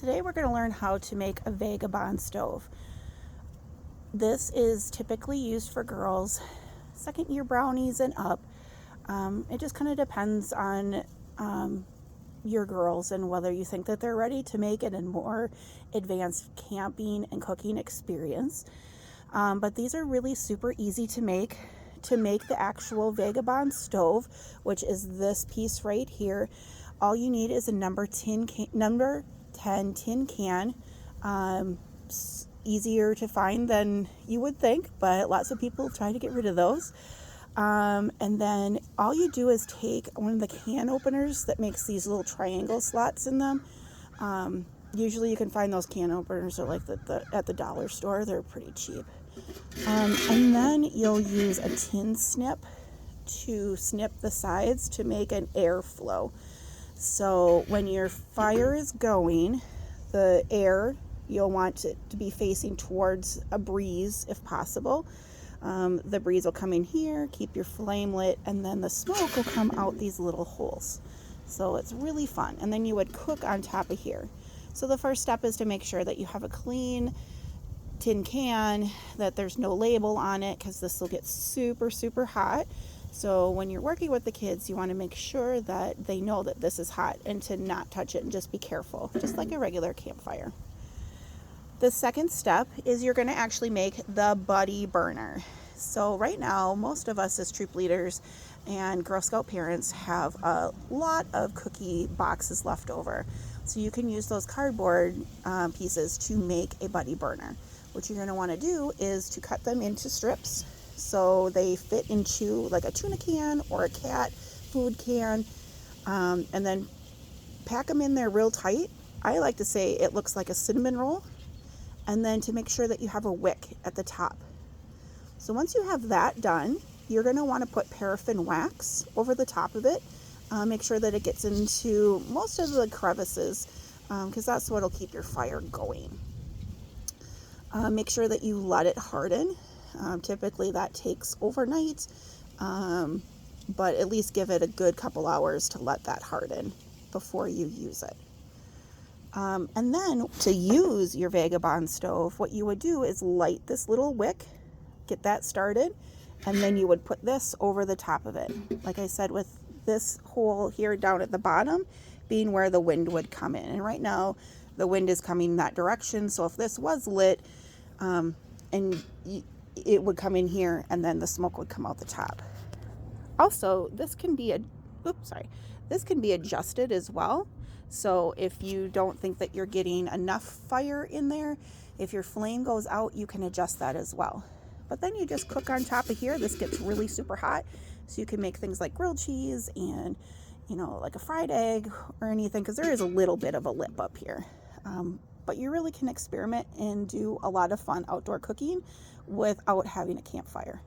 Today we're going to learn how to make a Vagabond stove. This is typically used for girls, second year brownies and up. It just kind of depends on your girls and whether you think that they're ready to make it a more advanced camping and cooking experience. But these are really super easy to make. To make the actual Vagabond stove, which is this piece right here, all you need is a number 10 tin can. Easier to find than you would think, but lots of people try to get rid of those. And then all you do is take one of the can openers that makes these little triangle slots in them. Usually you can find those can openers at like at the dollar store. They're pretty cheap. And then you'll use a tin snip to snip the sides to make an airflow. So when your fire is going, the air, you'll want it to be facing towards a breeze if possible. The breeze will come in here, keep your flame lit, and then the smoke will come out these little holes. So it's really fun. And then you would cook on top of here. So the first step is to make sure that you have a clean tin can, that there's no label on it, because this will get super hot. So when you're working with the kids, you want to make sure that they know that this is hot and to not touch it and just be careful, just like a regular campfire. The second step is you're going to actually make the buddy burner. So right now, most of us as troop leaders and Girl Scout parents have a lot of cookie boxes left over. So you can use those cardboard pieces to make a buddy burner. What you're going to want to do is to cut them into strips so they fit into like a tuna can or a cat food can, and then pack them in there real tight. I like to say it looks like a cinnamon roll. And then to make sure that you have a wick at the top. So once you have that done, you're going to want to put paraffin wax over the top of it. Make sure that it gets into most of the crevices, because that's what will keep your fire going. Make sure that you let it harden. Typically that takes overnight, but at least give it a good couple hours to let that harden before you use it. And then to use your Vagabond stove, what you would do is light this little wick, get that started, and then you would put this over the top of it. Like I said, with this hole here down at the bottom being where the wind would come in. And right now the wind is coming that direction. So if this was lit, it would come in here and then the smoke would come out the top. Also, this can be adjusted as well. So if you don't think that you're getting enough fire in there, if your flame goes out, you can adjust that as well. But then you just cook on top of here. This gets really super hot. So you can make things like grilled cheese and, like a fried egg or anything, because there is a little bit of a lip up here. But you really can experiment and do a lot of fun outdoor cooking without having a campfire.